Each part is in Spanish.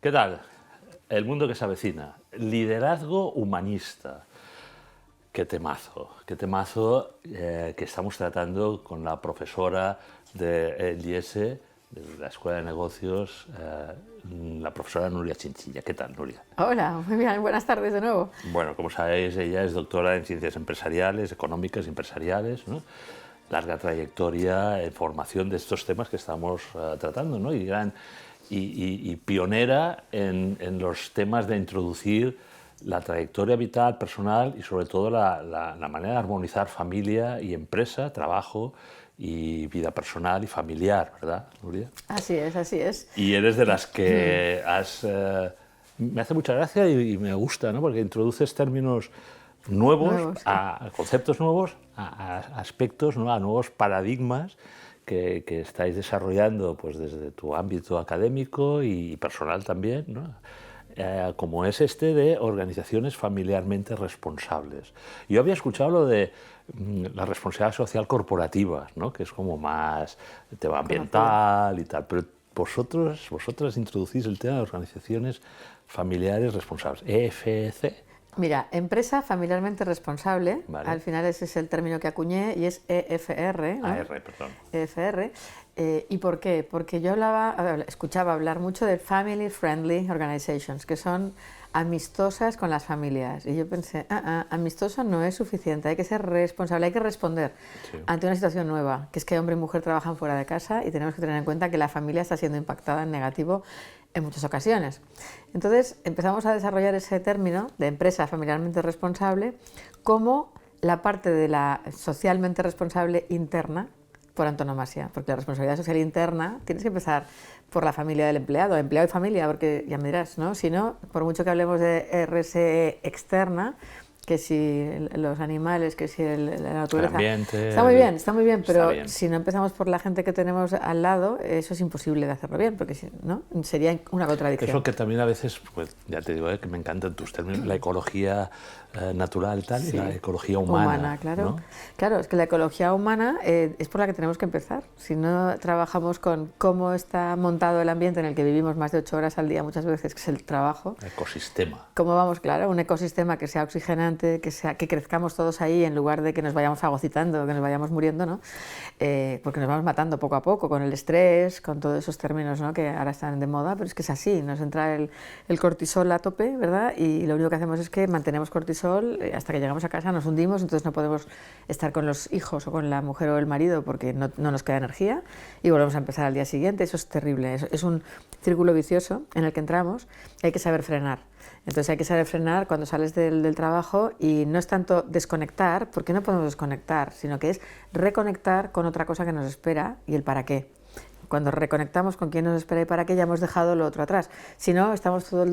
¿Qué tal? El mundo que se avecina. Liderazgo humanista. Qué temazo que estamos tratando con la profesora del IES, de la Escuela de Negocios, la profesora Nuria Chinchilla. ¿Qué tal, Nuria? Hola, muy bien, buenas tardes de nuevo. Bueno, como sabéis, ella es doctora en Ciencias Empresariales, Económicas y Empresariales, ¿no? Larga trayectoria en formación de estos temas que estamos tratando, ¿no? Y pionera en los temas de introducir la trayectoria vital, personal y sobre todo la manera de armonizar familia y empresa, trabajo y vida personal y familiar, ¿verdad, Nuria? Así es, así es. Y eres de las que me hace mucha gracia y me gusta, ¿no? Porque introduces términos nuevos, Sí. a conceptos nuevos, a aspectos, ¿no? A nuevos paradigmas que estáis desarrollando pues, desde tu ámbito académico y personal también, ¿no? Como es este de organizaciones familiarmente responsables. Yo había escuchado lo de la responsabilidad social corporativa, ¿no? Que es como más tema ambiental y tal, pero vosotras introducís el tema de organizaciones familiares responsables, EFC. Mira, empresa familiarmente responsable, Vale. al final ese es el término que acuñé y es EFR, ¿no? AR, perdón. EFR. ¿Y por qué? Porque yo escuchaba hablar mucho de Family Friendly Organizations, que son amistosas con las familias. Y yo pensé, amistoso no es suficiente, hay que ser responsable, hay que responder ante una situación nueva, que es que hombre y mujer trabajan fuera de casa y tenemos que tener en cuenta que la familia está siendo impactada en negativo en muchas ocasiones. Entonces empezamos a desarrollar ese término de empresa familiarmente responsable como la parte de la socialmente responsable interna por antonomasia, porque la responsabilidad social interna tienes que empezar por la familia del empleado y familia, porque ya me dirás, ¿no? Si no, por mucho que hablemos de RSE externa, que si los animales, que si la naturaleza... Ambiente, está muy bien, pero bien. si no empezamos por la gente que tenemos al lado, eso es imposible de hacerlo bien, porque si no, sería una contradicción. Eso que también a veces, pues ya te digo, que me encantan tus términos, la ecología natural tal, y la ecología humana. Claro. ¿No? Claro, es que la ecología humana es por la que tenemos que empezar. Si no trabajamos con cómo está montado el ambiente en el que vivimos más de 8 horas al día muchas veces, que es el trabajo. Ecosistema. ¿Cómo vamos? Claro, un ecosistema que sea oxigenante, que crezcamos todos ahí en lugar de que nos vayamos fagocitando, que nos vayamos muriendo, ¿no? Porque nos vamos matando poco a poco con el estrés, con todos esos términos, ¿no? Que ahora están de moda, pero es que es así, nos entra el cortisol a tope, ¿verdad? Y lo único que hacemos es que mantenemos cortisol hasta que llegamos a casa, nos hundimos, entonces no podemos estar con los hijos o con la mujer o el marido porque no nos queda energía y volvemos a empezar al día siguiente. Eso es terrible, es un círculo vicioso en el que entramos y hay que saber frenar. Entonces hay que saber frenar cuando sales del trabajo y no es tanto desconectar, porque no podemos desconectar, sino que es reconectar con otra cosa que nos espera y el para qué. Cuando reconectamos con quién nos espera y para qué, ya hemos dejado lo otro atrás. Si no, estamos todo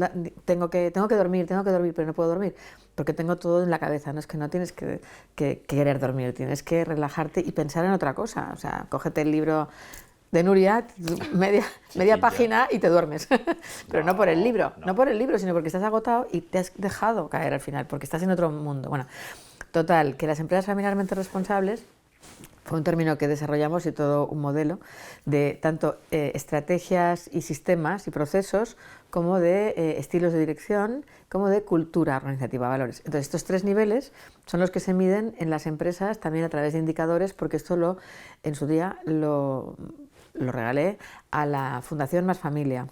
tengo que dormir, pero no puedo dormir, porque tengo todo en la cabeza. No es que no tienes que querer dormir, tienes que relajarte y pensar en otra cosa. O sea, cógete el libro de Nuria, media página y te duermes. Pero no por el libro, no por el libro, sino porque estás agotado y te has dejado caer al final, porque estás en otro mundo. Bueno, total, que las empresas familiarmente responsables fue un término que desarrollamos y todo un modelo de tanto estrategias y sistemas y procesos como de estilos de dirección, como de cultura organizativa, valores. Entonces, estos 3 niveles son los que se miden en las empresas también a través de indicadores, porque esto en su día lo regalé a la Fundación Más Familia,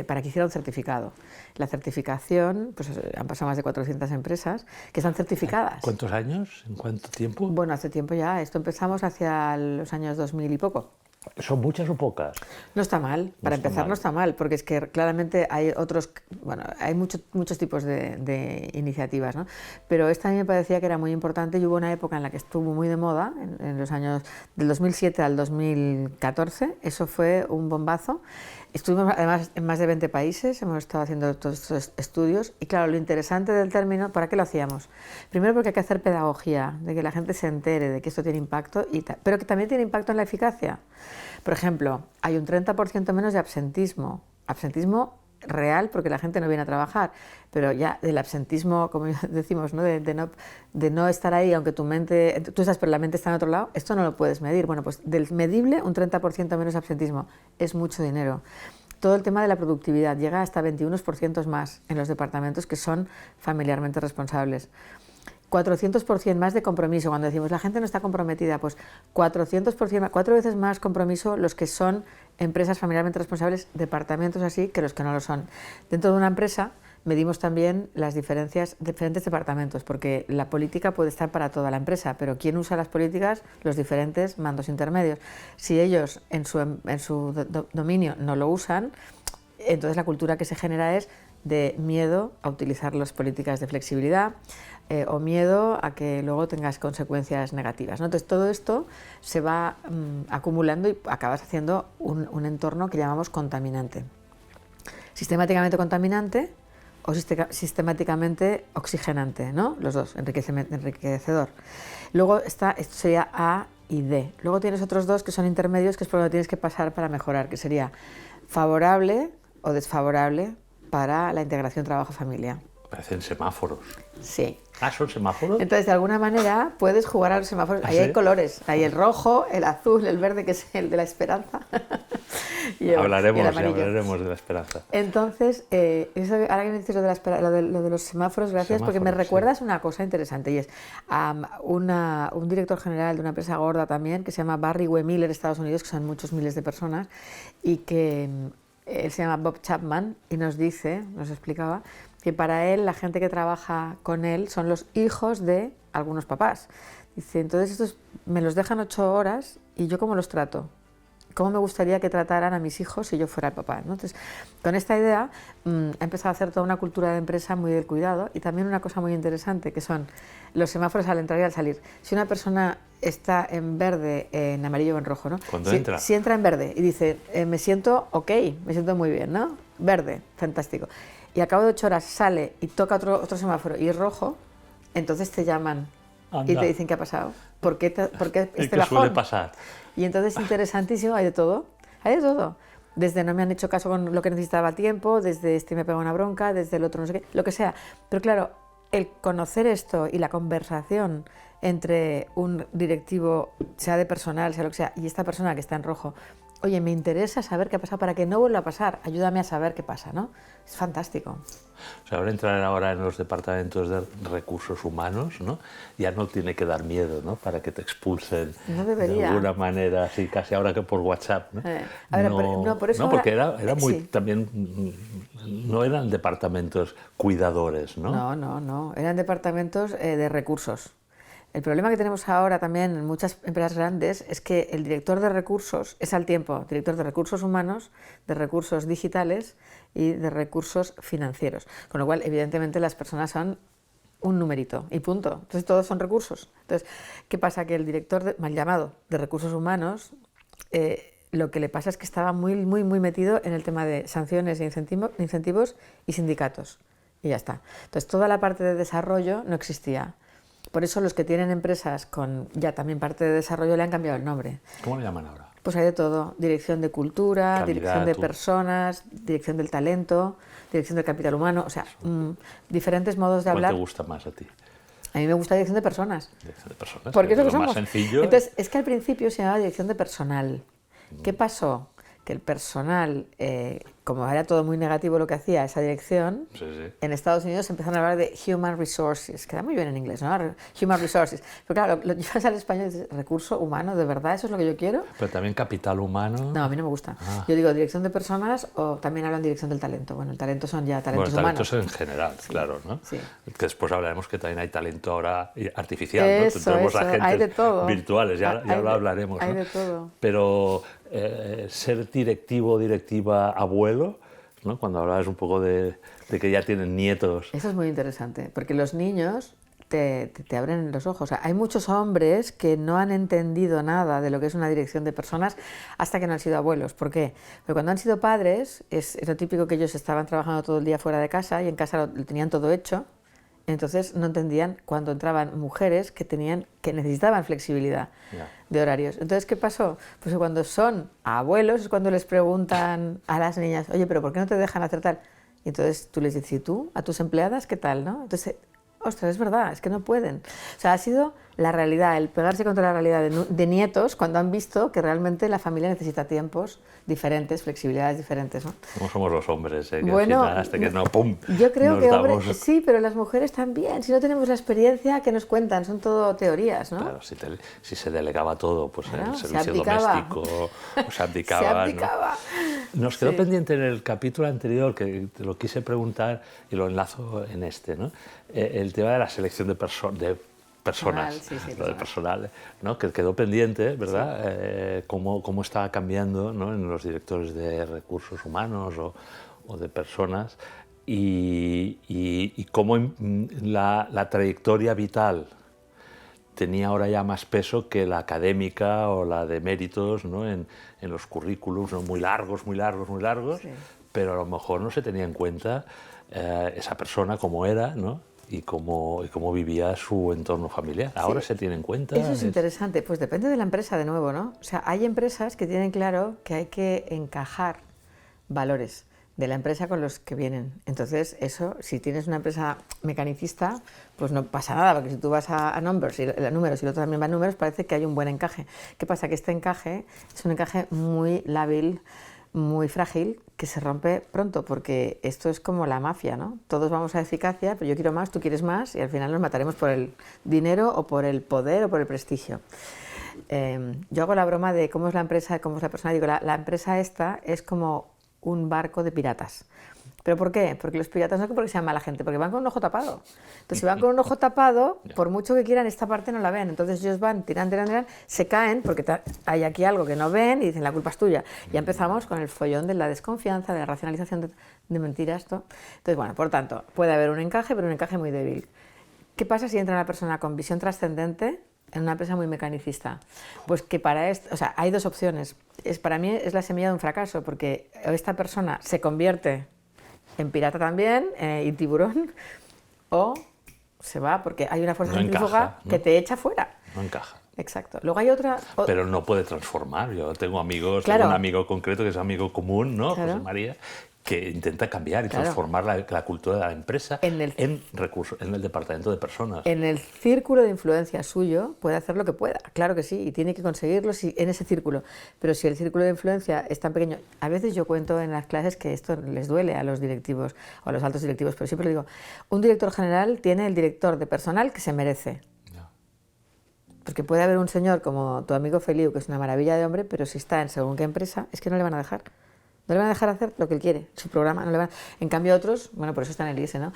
para que hiciera un certificado. La certificación, pues han pasado más de 400 empresas que están certificadas. ¿Cuántos años? ¿En cuánto tiempo? Bueno, hace tiempo ya. Esto empezamos hacia los años 2000 y poco. ¿Son muchas o pocas? No está mal, para empezar no está mal, porque es que claramente hay hay muchos tipos de iniciativas, ¿no? Pero esta a mí me parecía que era muy importante y hubo una época en la que estuvo muy de moda, en los años del 2007 al 2014, eso fue un bombazo. Estuvimos además en más de 20 países, hemos estado haciendo todos estos estudios y claro, lo interesante del término, ¿para qué lo hacíamos? Primero porque hay que hacer pedagogía, de que la gente se entere de que esto tiene impacto, pero que también tiene impacto en la eficacia. Por ejemplo, hay un 30% menos de absentismo real porque la gente no viene a trabajar, pero ya del absentismo, como decimos, ¿no? de no estar ahí, aunque tú estás, pero la mente está en otro lado, esto no lo puedes medir. Bueno, pues del medible un 30% menos absentismo, es mucho dinero. todo el tema de la productividad llega hasta 21% más en los departamentos que son familiarmente responsables. 400% más de compromiso. Cuando decimos la gente no está comprometida, pues 400%, 4 veces más compromiso los que son empresas familiarmente responsables, departamentos así, que los que no lo son. Dentro de una empresa medimos también las diferencias de diferentes departamentos, porque la política puede estar para toda la empresa, pero ¿quién usa las políticas? Los diferentes mandos intermedios. Si ellos en su dominio no lo usan, entonces la cultura que se genera es de miedo a utilizar las políticas de flexibilidad o miedo a que luego tengas consecuencias negativas, ¿no? Entonces todo esto se va acumulando y acabas haciendo un entorno que llamamos contaminante. Sistemáticamente contaminante o sistemáticamente oxigenante, ¿no? Los dos, enriquecedor. Luego está, esto sería A y D. Luego tienes otros dos que son intermedios, que es por donde tienes que pasar para mejorar, que sería favorable o desfavorable para la integración trabajo-familia. Parecen semáforos. Sí. Ah, ¿son semáforos? Entonces, de alguna manera, puedes jugar a los semáforos. ¿Ah, ahí sí? hay colores. Hay el rojo, el azul, el verde, que es el de la esperanza. y el hablaremos de la esperanza. Entonces, ahora que me dices lo de los semáforos, gracias, porque me recuerdas una cosa interesante, y es un director general de una empresa gorda también, que se llama Barry W. Miller, Estados Unidos, que son muchos miles de personas, y que él se llama Bob Chapman, y nos explicaba, que para él la gente que trabaja con él son los hijos de algunos papás. Dice, entonces estos me los dejan 8 horas y yo ¿cómo los trato? ¿Cómo me gustaría que trataran a mis hijos si yo fuera el papá, ¿no? Entonces, con esta idea he empezado a hacer toda una cultura de empresa muy del cuidado y también una cosa muy interesante que son los semáforos al entrar y al salir. Si una persona está en verde, en amarillo o en rojo, ¿no? Si entra en verde y dice, me siento ok, me siento muy bien, ¿no? Verde, fantástico. Y a cabo de 8 horas sale y toca otro semáforo y es rojo, entonces te llaman. Anda. Y te dicen qué ha pasado. ¿Por qué este bajón? Suele pasar. Y entonces interesantísimo, hay de todo, Desde no me han hecho caso con lo que necesitaba a tiempo, desde este me pega una bronca, desde el otro no sé qué, lo que sea. Pero claro, el conocer esto y la conversación entre un directivo, sea de personal, sea lo que sea, y esta persona que está en rojo, oye, me interesa saber qué ha pasado para que no vuelva a pasar, ayúdame a saber qué pasa, ¿no? Es fantástico. O sea, entrar ahora en los departamentos de recursos humanos, ¿no? Ya no tiene que dar miedo, ¿no? Para que te expulsen no debería. De alguna manera, así casi ahora que por WhatsApp, ¿no? Por eso porque era muy sí. también no eran departamentos cuidadores, ¿no? No, eran departamentos de recursos. El problema que tenemos ahora también en muchas empresas grandes es que el director de recursos es al tiempo director de recursos humanos, de recursos digitales y de recursos financieros. Con lo cual, evidentemente, las personas son un numerito y punto. Entonces, todos son recursos. Entonces, ¿qué pasa? Que el director, mal llamado, de recursos humanos, lo que le pasa es que estaba muy metido en el tema de sanciones e incentivos y sindicatos. Y ya está. Entonces, toda la parte de desarrollo no existía. Por eso los que tienen empresas con ya también parte de desarrollo le han cambiado el nombre. ¿Cómo le llaman ahora? Pues hay de todo. Dirección de cultura, Calidad, dirección de personas, dirección del talento, dirección del capital humano, o sea, diferentes modos de hablar. ¿Cuál te gusta más a ti? A mí me gusta dirección de personas. Dirección de personas. Porque es lo que más somos. Sencillo. Entonces, es que al principio se llamaba dirección de personal. ¿Qué pasó? Que el personal, como era todo muy negativo lo que hacía esa dirección, sí. En Estados Unidos empezaron a hablar de Human Resources, queda muy bien en inglés, ¿no? Human Resources. Pero claro, lo llevas al español y dices, recurso humano, ¿de verdad eso es lo que yo quiero? Pero también capital humano. No, a mí no me gusta. Yo digo dirección de personas o también hablan dirección del talento. Bueno, el talento son ya talentos humanos. Talentos en general, sí, claro, ¿no? Sí. Que después hablaremos que también hay talento ahora artificial, eso, ¿no? Tenemos agentes hay de todo. virtuales, ya lo hablaremos, Hay ¿no? de todo. Pero ser directivo o directiva abuelo, ¿no? Cuando hablabas un poco de que ya tienen nietos. Eso es muy interesante, porque los niños te abren los ojos. O sea, hay muchos hombres que no han entendido nada de lo que es una dirección de personas hasta que no han sido abuelos. ¿Por qué? Porque cuando han sido padres, es lo típico que ellos estaban trabajando todo el día fuera de casa y en casa lo tenían todo hecho. Entonces no entendían cuando entraban mujeres que necesitaban flexibilidad de horarios. Entonces, ¿qué pasó? Pues que cuando son abuelos es cuando les preguntan a las niñas, oye, pero ¿por qué no te dejan hacer tal? Y entonces tú les dices, ¿y tú? ¿A tus empleadas qué tal? ¿No? Entonces, ostras, es verdad, es que no pueden. O sea, ha sido la realidad, el pegarse contra la realidad de nietos cuando han visto que realmente la familia necesita tiempos diferentes, flexibilidades diferentes, ¿no? No somos los hombres, que Bueno, al final, hasta que no, ¡pum!, yo creo nos que damos... hombres sí, pero las mujeres también. Si no tenemos la experiencia, ¿qué nos cuentan? Son todo teorías, ¿no? Claro, si se delegaba todo, pues Claro, el se servicio abdicaba. doméstico, o se abdicaba, Se abdicaba. ¿no? Nos quedó Sí. pendiente en el capítulo anterior, que te lo quise preguntar y lo enlazo en este, ¿no? El tema de la selección de personas, lo de personal, ¿no? Que quedó pendiente, ¿verdad? Sí. Cómo estaba cambiando, ¿no? En los directores de recursos humanos o de personas y cómo la trayectoria vital tenía ahora ya más peso que la académica o la de méritos, ¿no? En los currículums, ¿no? Muy largos, sí. Pero a lo mejor no se tenía en cuenta esa persona como era, ¿no? Y cómo vivía su entorno familiar. Ahora se tiene en cuenta. Eso es interesante, pues depende de la empresa de nuevo, ¿no? O sea, hay empresas que tienen claro que hay que encajar valores de la empresa con los que vienen. Entonces, eso, si tienes una empresa mecanicista, pues no pasa nada, porque si tú vas a números y el otro también va a números, parece que hay un buen encaje. ¿Qué pasa? Que este encaje es un encaje muy lábil, muy frágil, que se rompe pronto, porque esto es como la mafia, ¿no? Todos vamos a eficacia, pero yo quiero más, tú quieres más, y al final nos mataremos por el dinero o por el poder o por el prestigio. Yo hago la broma de cómo es la empresa, cómo es la persona. Digo, la empresa esta es como un barco de piratas. ¿Pero por qué? Porque los piratas no es porque sean mala gente, porque van con un ojo tapado. Entonces, si van con un ojo tapado, por mucho que quieran, esta parte no la ven. Entonces, ellos van, tiran, se caen, porque hay aquí algo que no ven y dicen, la culpa es tuya. Ya empezamos con el follón de la desconfianza, de la racionalización de mentiras. ¿No? Entonces, bueno, por tanto, puede haber un encaje, pero un encaje muy débil. ¿Qué pasa si entra una persona con visión trascendente en una empresa muy mecanicista? Pues que para esto, o sea, hay dos opciones. Para mí es la semilla de un fracaso, porque esta persona se convierte en pirata también y tiburón, o se va porque hay una fuerza centrífuga que te echa fuera. No encaja. Exacto. Luego hay otra... Pero no puede transformar. Yo tengo amigos, claro. Tengo un amigo concreto que es amigo común, ¿no? Claro. José María, que intenta cambiar y transformar la cultura de la empresa en el departamento de personas. En el círculo de influencia suyo puede hacer lo que pueda, claro que sí, y tiene que conseguirlo en ese círculo. Pero si el círculo de influencia es tan pequeño, a veces yo cuento en las clases que esto les duele a los directivos o a los altos directivos, pero siempre digo, un director general tiene el director de personal que se merece. Porque puede haber un señor como tu amigo Feliu, que es una maravilla de hombre, pero si está en según qué empresa, es que no le van a dejar. No le van a dejar hacer lo que él quiere, su programa. No le van... En cambio, otros, bueno, por eso está en el IES, ¿no?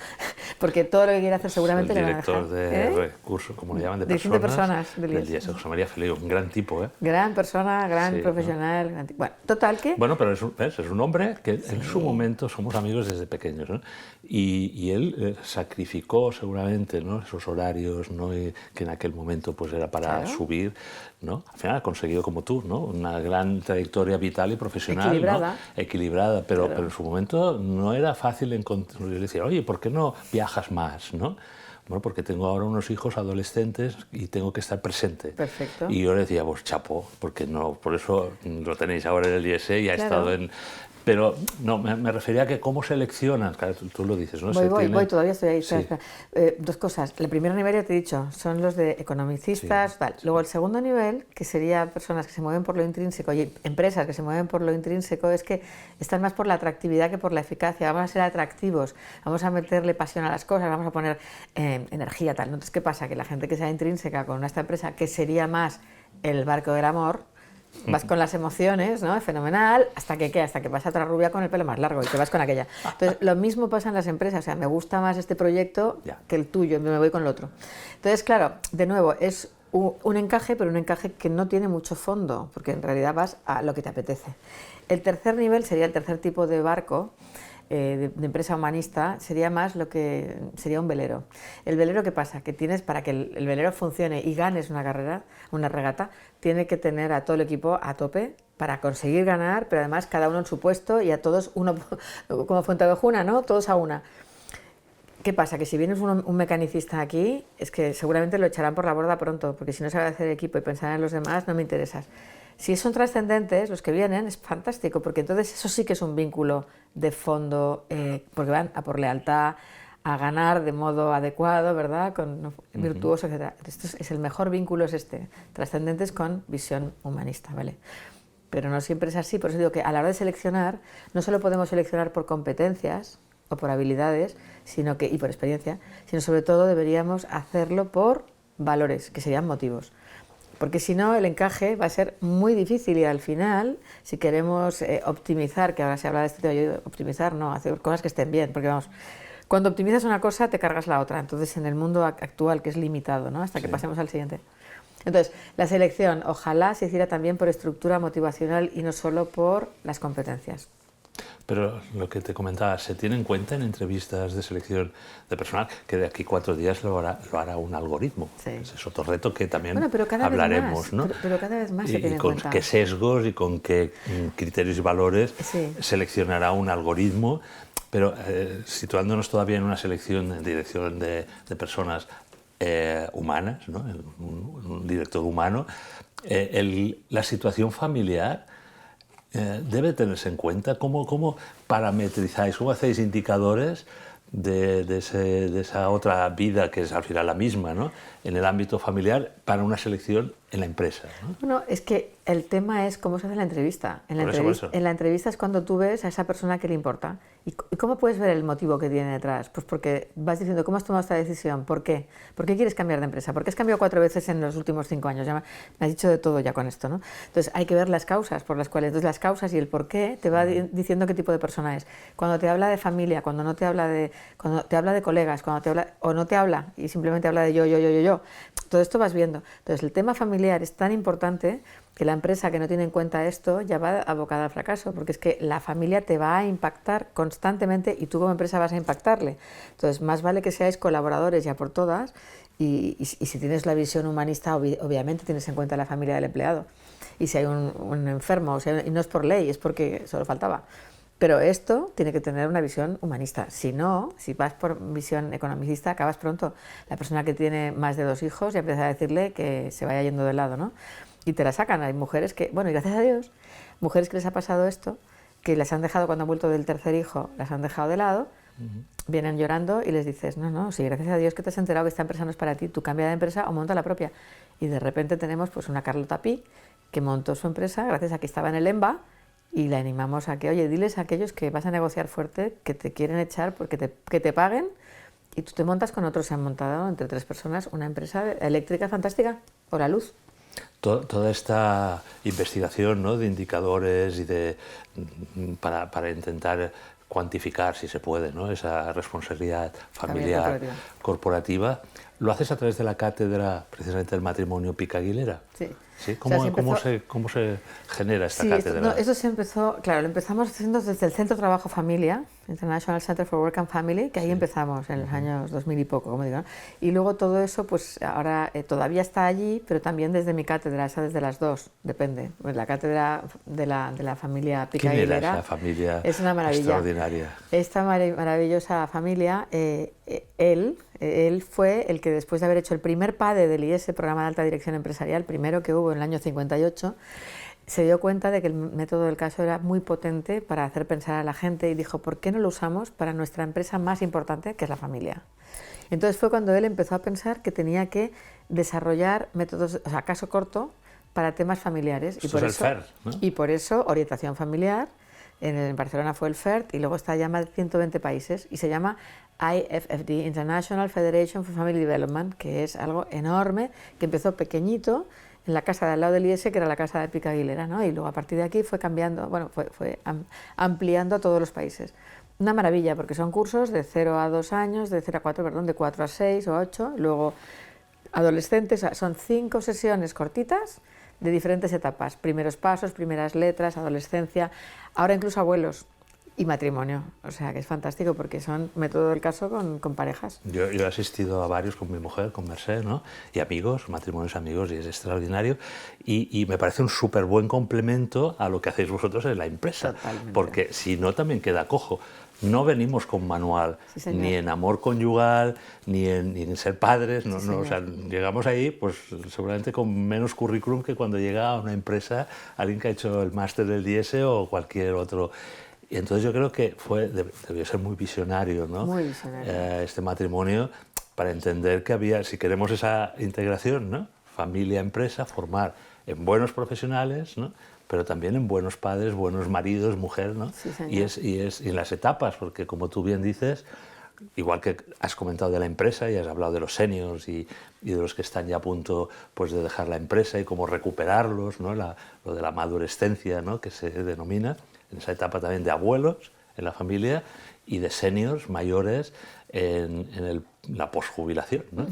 Porque todo lo que quiere hacer seguramente le van a dejar. El director de recursos, como le llaman, de personas del IES. José María Feliu, un gran tipo, ¿eh? Gran persona, gran profesional. ¿No? Bueno, total que... Bueno, pero es un hombre que en su momento somos amigos desde pequeños, ¿no? Y él sacrificó seguramente, ¿no? Esos horarios, ¿no? Y que en aquel momento pues era para subir, ¿no? Al final ha conseguido, como tú, ¿no? Una gran trayectoria vital y profesional, equilibrada, ¿no? Equilibrada, pero en su momento no era fácil encontrar. Yo le decía, oye, ¿por qué no viajas más, no? Bueno, porque tengo ahora unos hijos adolescentes y tengo que estar presente. Perfecto. Y yo le decía, pues chapo, porque no, por eso lo tenéis ahora en el IES y ha estado en... Pero no, me refería a que cómo seleccionas, claro, tú lo dices, ¿no? Voy, todavía estoy ahí. Sí. Espera. Dos cosas. El primer nivel, ya te he dicho, son los de economicistas, tal. Luego el segundo nivel, que sería personas que se mueven por lo intrínseco y empresas que se mueven por lo intrínseco, es que están más por la atractividad que por la eficacia. Vamos a ser atractivos, vamos a meterle pasión a las cosas, vamos a poner energía, tal. Entonces, ¿qué pasa? Que la gente que sea intrínseca con esta empresa, que sería más el barco del amor, vas con las emociones, ¿no? Fenomenal, hasta que pasa otra rubia con el pelo más largo y te vas con aquella. Entonces, lo mismo pasa en las empresas, o sea, me gusta más este proyecto que el tuyo, me voy con el otro. Entonces, claro, de nuevo, es un encaje, pero un encaje que no tiene mucho fondo, porque en realidad vas a lo que te apetece. El tercer nivel sería el tercer tipo de barco, de empresa humanista, sería más lo que sería un velero. El velero, ¿qué pasa? Que tienes, para que el velero funcione y ganes una carrera, una regata, tiene que tener a todo el equipo a tope para conseguir ganar, pero además cada uno en su puesto y a todos, uno como Fuenteovejuna, ¿no? Todos a una. ¿Qué pasa? Que si vienes un mecanicista aquí, es que seguramente lo echarán por la borda pronto, porque si no sabe hacer equipo y pensar en los demás, no me interesas. Si son trascendentes, los que vienen, es fantástico, porque entonces eso sí que es un vínculo de fondo, porque van a por lealtad, a ganar de modo adecuado, ¿verdad? Virtuoso, etc. Es el mejor vínculo es este, trascendentes con visión humanista, ¿vale? Pero no siempre es así, por eso digo que a la hora de seleccionar, no solo podemos seleccionar por competencias o por habilidades, y por experiencia, sino sobre todo deberíamos hacerlo por valores, que serían motivos. Porque si no, el encaje va a ser muy difícil y al final, si queremos optimizar, que ahora se habla de este tema, yo digo, optimizar no, hacer cosas que estén bien, porque vamos, cuando optimizas una cosa te cargas la otra, entonces en el mundo actual que es limitado, ¿no? Hasta que pasemos al siguiente. Entonces, la selección ojalá se hiciera también por estructura motivacional y no solo por las competencias. Pero lo que te comentaba, ¿se tiene en cuenta en entrevistas de selección de personal que de aquí 4 días lo hará un algoritmo? Sí. Ese es otro reto que también cada hablaremos, vez más, ¿no? Pero cada vez más se tiene y en con cuenta. qué sesgos y con qué criterios y valores seleccionará un algoritmo. Pero situándonos todavía en una selección en dirección de personas humanas, ¿no? un director humano, la situación familiar debe tenerse en cuenta. ¿Cómo parametrizáis, cómo hacéis indicadores de esa otra vida que es al final la misma, ¿no? En el ámbito familiar para una selección en la empresa, ¿no? Bueno, es que el tema es cómo se hace la entrevista. En la entrevista es cuando tú ves a esa persona que le importa. ¿Y cómo puedes ver el motivo que tiene detrás? Pues porque vas diciendo, ¿cómo has tomado esta decisión? ¿Por qué? ¿Por qué quieres cambiar de empresa? ¿Por qué has cambiado 4 veces en los últimos 5 años? Ya me has dicho de todo ya con esto, ¿no? Entonces hay que ver las causas por las cuales. Entonces las causas y el por qué te va diciendo qué tipo de persona es. Cuando te habla de familia, cuando no te habla de... Cuando te habla de colegas, cuando te habla... O no te habla y simplemente habla de yo. Todo esto vas viendo. Entonces el tema familiar es tan importante que la empresa que no tiene en cuenta esto ya va abocada al fracaso, porque es que la familia te va a impactar constantemente y tú como empresa vas a impactarle. Entonces, más vale que seáis colaboradores ya por todas y si tienes la visión humanista, obviamente tienes en cuenta la familia del empleado. Y si hay un enfermo, y no es por ley, es porque solo faltaba. Pero esto tiene que tener una visión humanista. Si no, si vas por visión economicista, acabas pronto. La persona que tiene más de 2 hijos ya empieza a decirle que se vaya yendo de lado, ¿no? Y te la sacan. Hay mujeres que, bueno, y gracias a Dios, mujeres que les ha pasado esto, que las han dejado cuando han vuelto del tercer hijo, las han dejado de lado, vienen llorando y les dices, no, sí, gracias a Dios que te has enterado que esta empresa no es para ti, tú cambia de empresa o monta la propia. Y de repente tenemos pues una Carlota Pi que montó su empresa gracias a que estaba en el EMBA y la animamos a que, oye, diles a aquellos que vas a negociar fuerte, que te quieren echar porque que te paguen y tú te montas con otros. Se han montado entre 3 personas una empresa eléctrica fantástica, por la luz. Toda esta investigación, ¿no? De indicadores y para intentar cuantificar, si se puede, ¿no? Esa responsabilidad familiar corporativa, ¿lo haces a través de la cátedra precisamente del matrimonio Pica Aguilera? Sí. ¿Sí? ¿Cómo se genera esta cátedra? Eso se empezó, claro, lo empezamos haciendo desde el Centro Trabajo Familia, International Center for Work and Family, que ahí empezamos en los años 2000 y poco, como digo, ¿no? Y luego todo eso, pues ahora todavía está allí, pero también desde mi cátedra, esa desde las 2, depende. Pues la cátedra de la familia Pica Aguilera. ¿Quién era esa familia es una maravilla, extraordinaria? Esta maravillosa familia, él fue el que después de haber hecho el primer PADE del IES, Programa de Alta Dirección Empresarial, primero que hubo en el año 58, se dio cuenta de que el método del caso era muy potente para hacer pensar a la gente y dijo, ¿por qué no lo usamos para nuestra empresa más importante, que es la familia? Entonces fue cuando él empezó a pensar que tenía que desarrollar métodos, o sea, caso corto, para temas familiares. Esto es el FERT, ¿no? Y por eso orientación familiar, en Barcelona fue el FERT y luego está ya más de 120 países y se llama IFFD, International Federation for Family Development, que es algo enorme, que empezó pequeñito en la casa de al lado del IES, que era la casa de Pica Aguilera, ¿no? Y luego a partir de aquí fue cambiando, bueno, fue ampliando a todos los países. Una maravilla, porque son cursos de 0 a 2 años, de 0 a 4, perdón, de 4 a 6 o 8, luego adolescentes, son 5 sesiones cortitas de diferentes etapas, primeros pasos, primeras letras, adolescencia, ahora incluso abuelos y matrimonio, o sea que es fantástico porque son método del caso con parejas. Yo he asistido a varios con mi mujer, con Mercè, ¿no? Y amigos, matrimonios amigos, y es extraordinario y me parece un súper buen complemento a lo que hacéis vosotros en la empresa. Totalmente. Porque si no también queda cojo. No venimos con manual, sí, ni en amor conyugal, ni en ser padres, no, sí, o sea, llegamos ahí pues seguramente con menos currículum que cuando llega a una empresa alguien que ha hecho el máster del IES o cualquier otro. Y entonces yo creo que debió ser muy visionario, ¿no? Muy visionario. Este matrimonio, para entender que había, si queremos esa integración, ¿no? Familia-empresa, formar en buenos profesionales, ¿no? Pero también en buenos padres, buenos maridos, mujer, ¿no? Sí, señor. Y en las etapas, porque como tú bien dices, igual que has comentado de la empresa y has hablado de los seniors y de los que están ya a punto pues, de dejar la empresa y cómo recuperarlos, ¿no? Lo de la madurescencia, ¿no? Que se denomina, en esa etapa también de abuelos en la familia y de seniors mayores en la posjubilación, ¿no?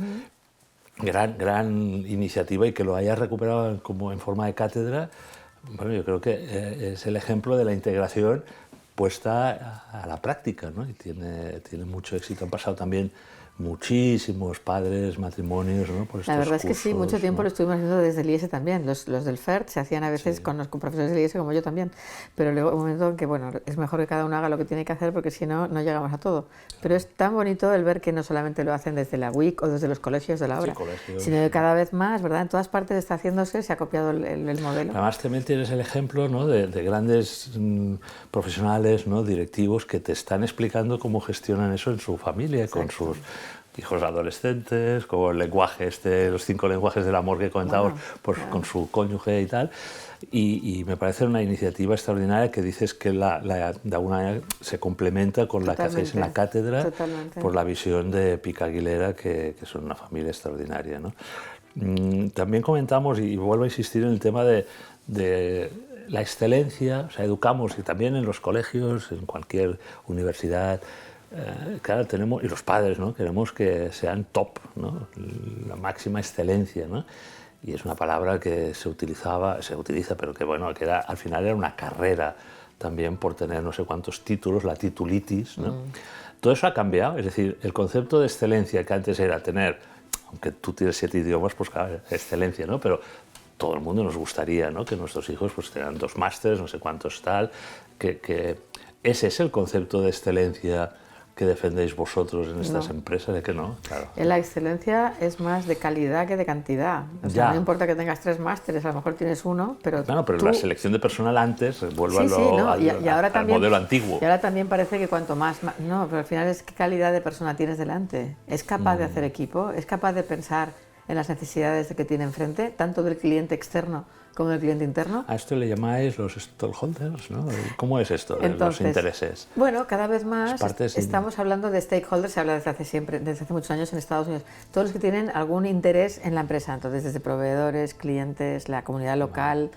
Gran iniciativa, y que lo hayas recuperado como en forma de cátedra, bueno, yo creo que es el ejemplo de la integración puesta a la práctica, ¿no? Y tiene mucho éxito. Han pasado también muchísimos padres, matrimonios, ¿no? Por estos La verdad es que sí, cursos, mucho tiempo ¿no? lo estuvimos haciendo desde el IES también. Los del FERT se hacían a veces Sí. con profesores del IES como yo también. Pero luego un momento en que, bueno, es mejor que cada uno haga lo que tiene que hacer porque si no, no llegamos a todo. Pero es tan bonito el ver que no solamente lo hacen desde la WIC o desde los colegios de la obra, colegios, sino que sí. cada vez más, ¿verdad? En todas partes está haciéndose, se ha copiado el modelo. Además también tienes el ejemplo, ¿no? de grandes profesionales, ¿no? Directivos que te están explicando cómo gestionan eso en su familia, con sus hijos adolescentes, con el lenguaje los 5 lenguajes del amor que comentábamos, Bueno, pues, claro. con su cónyuge y tal. Y me parece una iniciativa extraordinaria que dices que de alguna manera se complementa con la que hacéis en la cátedra, Totalmente. por la visión de Pica Aguilera, que son una familia extraordinaria, ¿no? También comentamos, y vuelvo a insistir en el tema de la excelencia, o sea, educamos, y también en los colegios, en cualquier universidad, claro, tenemos, y los padres, ¿no? Queremos que sean top, ¿no? La máxima excelencia, ¿no? Y es una palabra que se utiliza, pero que bueno, que al final era una carrera también por tener no sé cuántos títulos, la titulitis, ¿no? Todo eso ha cambiado, es decir, el concepto de excelencia que antes era tener, aunque tú tienes 7 idiomas, pues claro, excelencia, ¿no? Pero todo el mundo nos gustaría, ¿no? Que nuestros hijos pues tengan 2 másteres, no sé cuántos tal, que ese es el concepto de excelencia que defendéis vosotros en estas empresas, de que no, claro. La excelencia es más de calidad que de cantidad. O sea, no importa que tengas 3 másteres, a lo mejor tienes 1, pero Claro, pero tú... la selección de personal antes vuelve ahora al también, modelo antiguo. Y ahora también parece que cuanto más... No, pero al final es qué calidad de persona tienes delante. ¿Es capaz de hacer equipo? ¿Es capaz de pensar en las necesidades que tiene enfrente, tanto del cliente externo como del cliente interno? A esto le llamáis los stakeholders, ¿no? ¿Cómo es esto de Entonces, los intereses? Bueno, cada vez más Partes estamos hablando de stakeholders, se habla desde hace muchos años en Estados Unidos, todos los que tienen algún interés en la empresa, entonces desde proveedores, clientes, la comunidad local,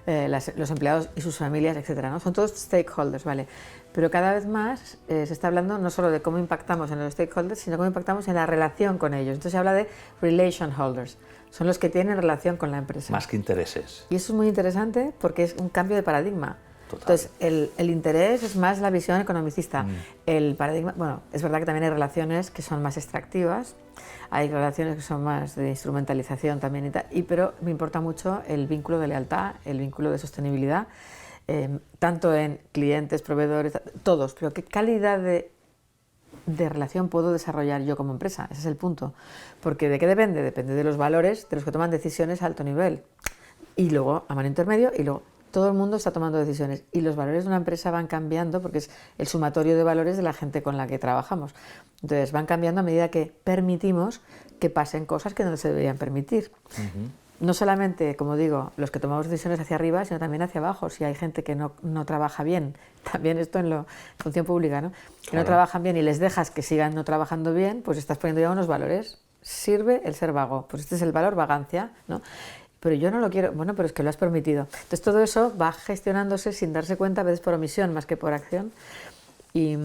los empleados y sus familias, etcétera, ¿no? Son todos stakeholders, ¿vale? Pero cada vez más se está hablando no solo de cómo impactamos en los stakeholders, sino cómo impactamos en la relación con ellos. Entonces se habla de relation holders, son los que tienen relación con la empresa. Más que intereses. Y eso es muy interesante porque es un cambio de paradigma. Total. Entonces, el interés es más la visión economicista. El paradigma, bueno, es verdad que también hay relaciones que son más extractivas, hay relaciones que son más de instrumentalización también y tal, pero me importa mucho el vínculo de lealtad, el vínculo de sostenibilidad, tanto en clientes, proveedores, todos, pero qué calidad de relación puedo desarrollar yo como empresa, ese es el punto. Porque ¿de qué depende? Depende de los valores de los que toman decisiones a alto nivel. Y luego, a mano intermedio, y luego todo el mundo está tomando decisiones. Y los valores de una empresa van cambiando porque es el sumatorio de valores de la gente con la que trabajamos. Entonces van cambiando a medida que permitimos que pasen cosas que no se deberían permitir. No solamente, como digo, los que tomamos decisiones hacia arriba, sino también hacia abajo. Si hay gente que no trabaja bien, también esto en la función pública, ¿no? Que no trabajan bien y les dejas que sigan no trabajando bien, pues estás poniendo ya unos valores. Sirve el ser vago. Pues este es el valor vagancia, ¿no? Pero yo no lo quiero. Bueno, pero es que lo has permitido. Entonces todo eso va gestionándose sin darse cuenta, a veces por omisión más que por acción. Y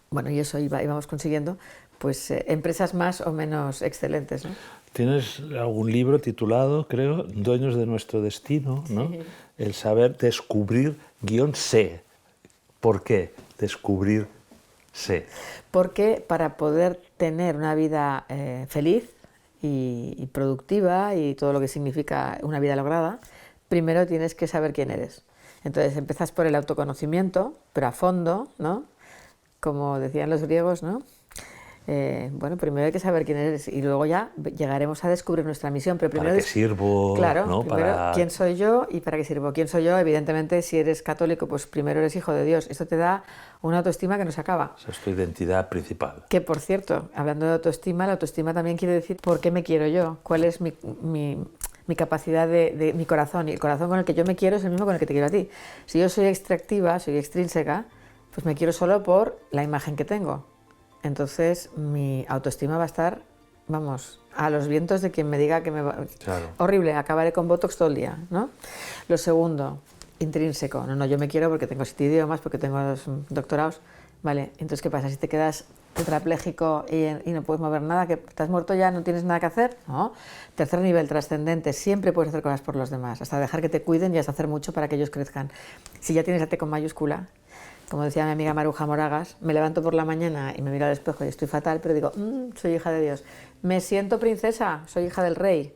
bueno, y eso íbamos consiguiendo, pues empresas más o menos excelentes, ¿no? Tienes algún libro titulado, creo, Dueños de nuestro destino, ¿no? Sí. El saber descubrir _sé. ¿Por qué descubrir_sé? Porque para poder tener una vida feliz y productiva y todo lo que significa una vida lograda, primero tienes que saber quién eres. Entonces empiezas por el autoconocimiento, pero a fondo, ¿no? Como decían los griegos, ¿no? Bueno, primero hay que saber quién eres y luego ya llegaremos a descubrir nuestra misión. Pero primero ¿Para qué sirvo? claro, ¿no? primero, ¿quién soy yo y para qué sirvo? ¿Quién soy yo? Evidentemente, si eres católico, pues primero eres hijo de Dios. Esto te da una autoestima que no se acaba. Esa es tu identidad principal. Que, por cierto, hablando de autoestima, la autoestima también quiere decir por qué me quiero yo, cuál es mi capacidad de mi corazón. Y el corazón con el que yo me quiero es el mismo con el que te quiero a ti. Si yo soy extractiva, soy extrínseca, pues me quiero solo por la imagen que tengo. Entonces mi autoestima va a estar, vamos, a los vientos de quien me diga que me va... Claro. Horrible, acabaré con Botox todo el día, ¿no? Lo segundo, intrínseco. No, yo me quiero porque tengo 7 idiomas, porque tengo 2 doctorados. Vale, entonces, ¿qué pasa? Si te quedas tetrapléjico y no puedes mover nada, que te has muerto ya, no tienes nada que hacer, ¿no? Tercer nivel, trascendente, siempre puedes hacer cosas por los demás, hasta dejar que te cuiden y hasta hacer mucho para que ellos crezcan. Si ya tienes la T con mayúscula, como decía mi amiga Maruja Moragas, me levanto por la mañana y me miro al espejo y estoy fatal, pero digo, soy hija de Dios. Me siento princesa, soy hija del rey.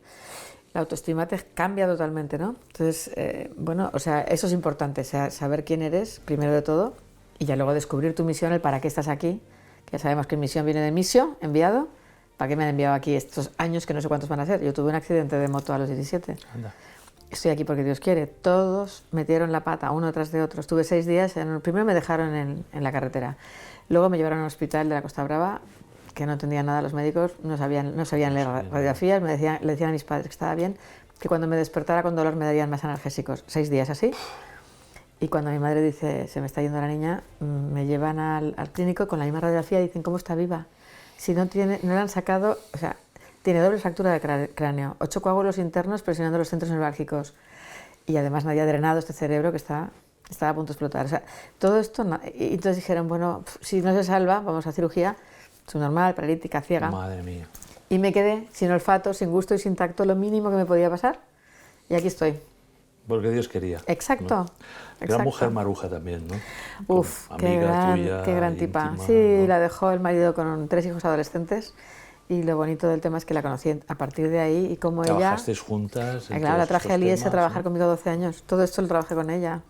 La autoestima te cambia totalmente, ¿no? Entonces, bueno, o sea, eso es importante, saber quién eres, primero de todo, y ya luego descubrir tu misión, el para qué estás aquí. Que ya sabemos que misión viene de misión, enviado. ¿Para qué me han enviado aquí estos años que no sé cuántos van a ser? Yo tuve un accidente de moto a los 17. Anda. Estoy aquí porque Dios quiere. Todos metieron la pata, uno tras de otro. Estuve 6 días, primero me dejaron en la carretera. Luego me llevaron al hospital de la Costa Brava, que no entendían nada los médicos, no sabían leer radiografías, le decían a mis padres que estaba bien, que cuando me despertara con dolor me darían más analgésicos. 6 días así. Y cuando mi madre dice, se me está yendo la niña, me llevan al clínico con la misma radiografía y dicen, ¿cómo está viva? Si no le han sacado, o sea, tiene doble fractura de cráneo, 8 coágulos internos presionando los centros neurálgicos y además nadie ha drenado este cerebro que estaba a punto de explotar. O sea, todo esto, y entonces dijeron, bueno, si no se salva, vamos a cirugía, subnormal, paralítica, ciega. Madre mía. Y me quedé sin olfato, sin gusto y sin tacto, lo mínimo que me podía pasar, y aquí estoy. Porque Dios quería. Exacto. ¿no? Exacto. Gran mujer Maruja también, ¿no? Uf, qué gran tipa. Íntima, sí, ¿no? la dejó el marido con 3 hijos adolescentes y lo bonito del tema es que la conocí a partir de ahí y como ella... ¿Trabajasteis juntas? Claro, la traje al IES a trabajar conmigo 12 años. Todo esto lo trabajé con ella.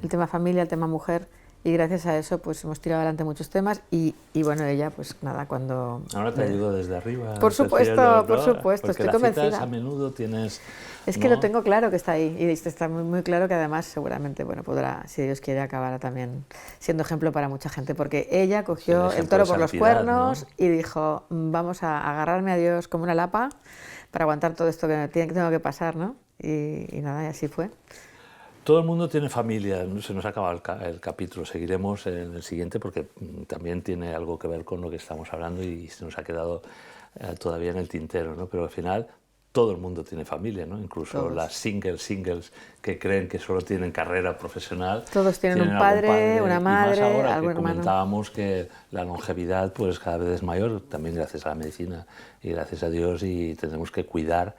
El tema familia, el tema mujer. Y gracias a eso pues hemos tirado adelante muchos temas y bueno, ella pues nada, cuando... Ahora te ayudo desde arriba. Por supuesto, por supuesto, porque estoy convencida. Citas a menudo tienes... Es que lo tengo claro que está ahí y está muy, muy claro que además seguramente bueno, podrá, si Dios quiere, acabar también siendo ejemplo para mucha gente porque ella cogió el toro por los cuernos, ¿no? Y dijo, vamos a agarrarme a Dios como una lapa para aguantar todo esto que tengo que pasar, ¿no? Y nada, y así fue. Todo el mundo tiene familia, se nos ha acabado el capítulo, seguiremos en el siguiente porque también tiene algo que ver con lo que estamos hablando y se nos ha quedado todavía en el tintero, ¿no? Pero al final todo el mundo tiene familia, ¿no? Incluso todos. Las singles que creen que solo tienen carrera profesional. Todos tienen un padre, una madre, y más ahora algún que hermano. comentábamos que la longevidad pues cada vez es mayor, también gracias a la medicina y gracias a Dios y tenemos que cuidar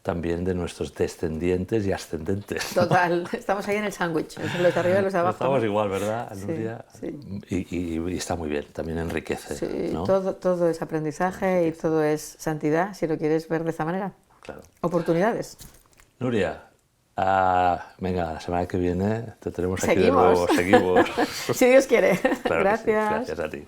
también de nuestros descendientes y ascendentes, ¿no? Total, estamos ahí en el sándwich, los de arriba y los de abajo. Estamos ¿no? igual, ¿verdad, Nuria? Sí, sí. Y está muy bien, también enriquece. Sí, ¿no? todo es aprendizaje y todo es santidad, si lo quieres ver de esta manera. Claro. Oportunidades. Nuria, venga, la semana que viene te tenemos aquí Seguimos. de nuevo, seguimos. Si Dios quiere. Claro que sí, Gracias. gracias a ti.